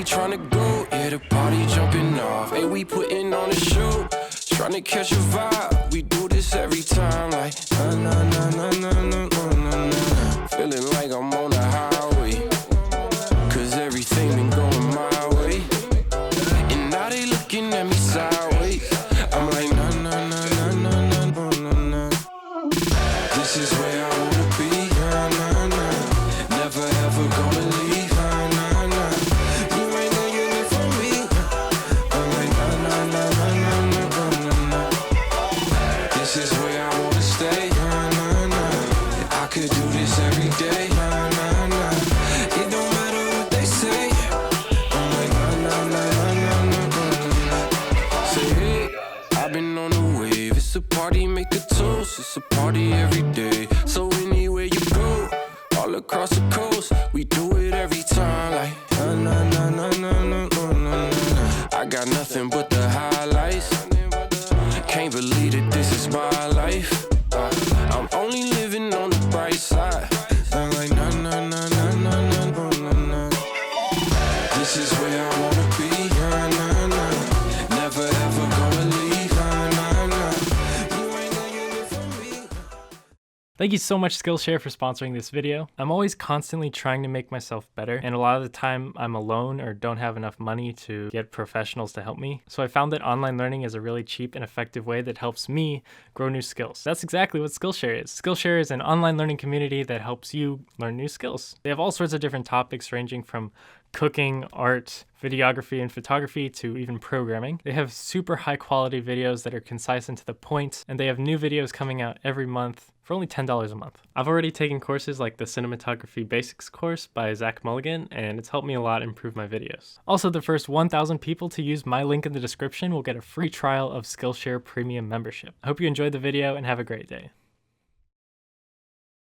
tryna go, yeah, the party jumping off. Hey, we putting on a show, tryna catch a vibe. We do this every time, like na na na na na na na na na. Feeling like I'm on the highway, cause everything been going my way. And now they looking at me sideways. I'm like na na na na na na na na. This is where I wanna be, na na na. Never ever gonna leave, na na na. You ain't know you live for me. I'm like na na na na na na na na. This is where I wanna stay, na na na. I could do this every day, na na na. It don't matter what they say. I'm like na na na na na na na. Say hey, I've been on the wave. It's a party, make a toast. It's a party every day. So anywhere you go, all across the coast, we do it every time. Like na na na na na na na na na. I got nothing but the highlights. Can't believe that this is my life. I'm only living on the bright side. I'm like na na na na na na na na. This is where I wanna be, na na na. Never ever gonna leave, na na na. You ain't gonna live for me. Thank you so much Skillshare for sponsoring this video. I'm always constantly trying to make myself better, and a lot of the time I'm alone or don't have enough money to get professionals to help me. So I found that online learning is a really cheap and effective way that helps me grow new skills. That's exactly what Skillshare is. Skillshare is an online learning community that helps you learn new skills. They have all sorts of different topics ranging from cooking, art, videography, and photography to even programming. They have super high quality videos that are concise and to the point, and they have new videos coming out every month for only $10 a month. I've already taken courses like the Cinematography Basics course by Zach Mulligan, and it's helped me a lot improve my videos. Also, the first 1,000 people to use my link in the description will get a free trial of Skillshare Premium membership. I hope you enjoyed the video and have a great day.